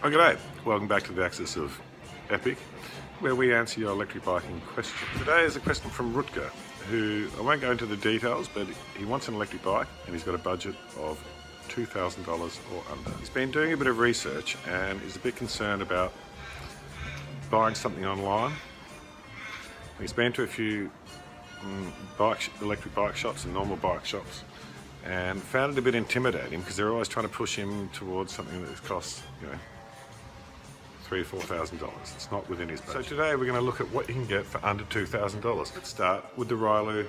Oh, g'day. Welcome back to the Axis of Epic, where we answer your electric biking questions. Today is a question from Rutger, who, I won't go into the details, but he wants an electric bike and he's got a budget of $2,000 or under. He's been doing a bit of research and is a bit concerned about buying something online. He's been to a few electric bike shops and normal bike shops and found it a bit intimidating because they're always trying to push him towards something that costs, $3,000 or $4,000. It's not within his budget. So today we're going to look at what you can get for under $2,000. Let's start with the Rilu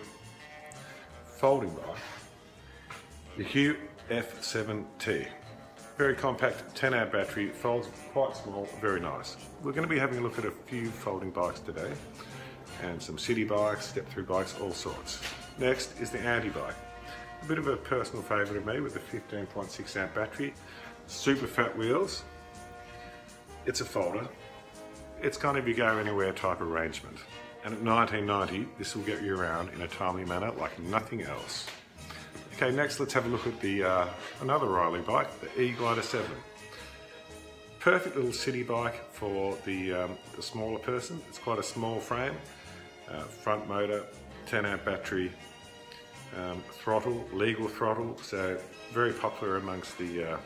folding bike, the Hue F7T. Very compact, 10-hour battery, folds quite small, very nice. We're going to be having a look at a few folding bikes today, and some city bikes, step-through bikes, all sorts. Next is the Antebike. A bit of a personal favourite of me with the 15.6 amp battery, super fat wheels. It's a folder. It's kind of you go anywhere type arrangement. And at $19.90, this will get you around in a timely manner like nothing else. Okay, next let's have a look at the another Rilu bike, the ebike 7. Perfect little city bike for the smaller person. It's quite a small frame, front motor, 10 amp battery, throttle, legal throttle, so very popular amongst the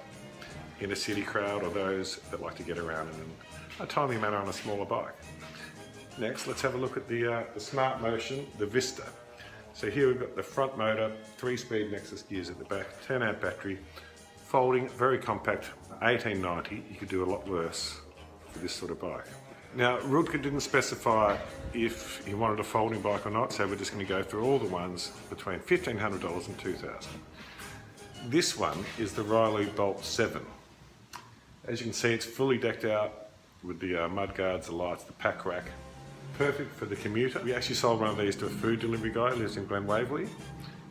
inner city crowd or those that like to get around in a timely manner on a smaller bike. Next, let's have a look at the Smartmotion, the Vista. So here we've got the front motor, 3-speed Nexus gears at the back, 10 amp battery, folding, very compact, $18.90. You could do a lot worse for this sort of bike. Now, Rutger didn't specify if he wanted a folding bike or not, so we're just going to go through all the ones between $1,500 and $2,000. This one is the Rilu Bolt 7. As you can see, it's fully decked out with the mud guards, the lights, the pack rack. Perfect for the commuter. We actually sold one of these to a food delivery guy who lives in Glen Waverley.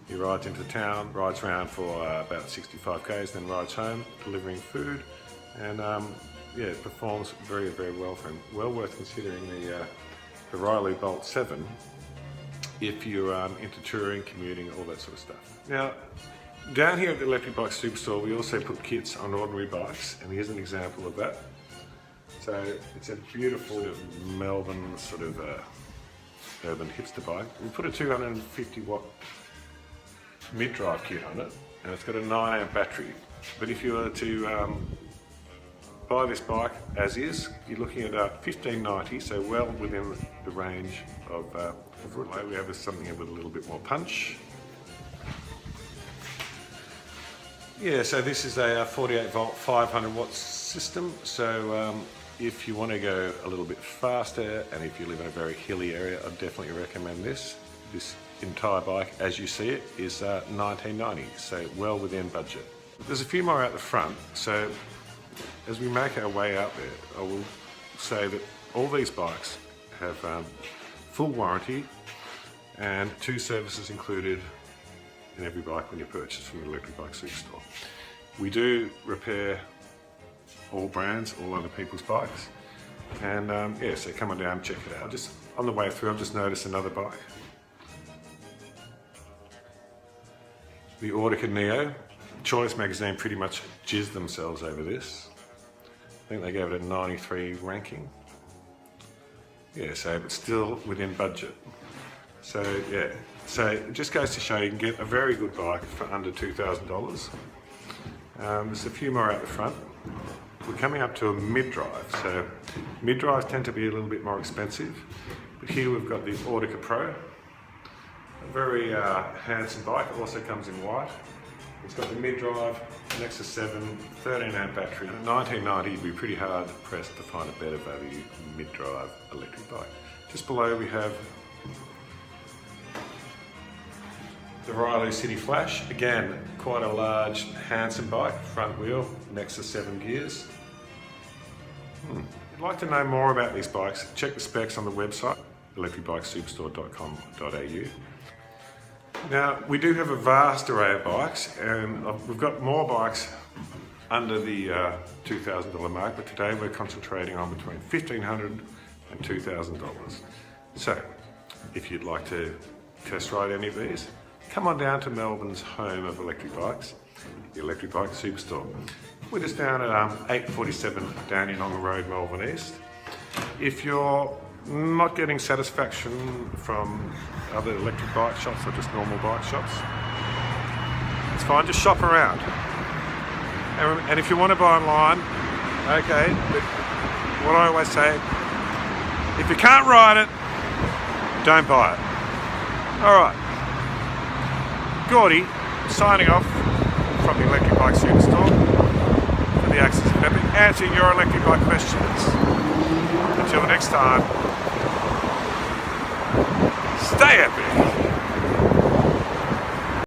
He rides into town, rides around for about 65 k's, then rides home, delivering food. And yeah, it performs very, very well for him. Well worth considering the Rilu Bolt 7 if you're into touring, commuting, all that sort of stuff. Now, down here at the Electric Bike Superstore, we also put kits on ordinary bikes, and here's an example of that. So it's a beautiful Melbourne urban hipster bike. We put a 250 watt mid-drive kit on it, and it's got a 9 amp battery. But if you were to buy this bike as is, you're looking at $1,590, so well within the range of Rutger. We have something with a little bit more punch. Yeah, so this is a 48 volt, 500 watt system. So if you want to go a little bit faster, and if you live in a very hilly area, I'd definitely recommend this. This entire bike, as you see it, is $19.90, so well within budget. There's a few more out the front, so as we make our way out there, I will say that all these bikes have full warranty and 2 services included in every bike when you purchase from the Electric Bike Superstore. We do repair all brands, all other people's bikes, and yeah, so come on down and check it out. Just on the way through, I've just noticed another bike, the Ordica Neo. Choice magazine pretty much jizzed themselves over this. I think they gave it a 93 ranking. Yeah, so but still within budget. So yeah, so it just goes to show you can get a very good bike for under $2,000. There's a few more out the front. We're coming up to a mid-drive, so mid-drives tend to be a little bit more expensive. But here we've got the Ordica Pro, a very handsome bike. It also comes in white. It's got the mid-drive, Nexus 7, 13 amp battery. At $19.90, it'd be pretty hard pressed to find a better value mid-drive electric bike. Just below we have the Rilu City Flash. Again, quite a large, handsome bike, front wheel, Nexus 7 gears. If you'd like to know more about these bikes, check the specs on the website, electricbikesuperstore.com.au. Now, we do have a vast array of bikes, and we've got more bikes under the $2,000 mark, but today we're concentrating on between $1,500 and $2,000. So, if you'd like to test ride any of these, come on down to Melbourne's home of electric bikes, the Electric Bike Superstore. We're just down at 847 Dandenong Road, Melbourne East. If you're not getting satisfaction from other electric bike shops or just normal bike shops, it's fine, just shop around. And if you want to buy online, okay, but what I always say, if you can't ride it, don't buy it. Alright, Gordy signing off from the Electric Bike Superstore for the Axis of Epic, answering your electric bike questions. Until next time, stay epic!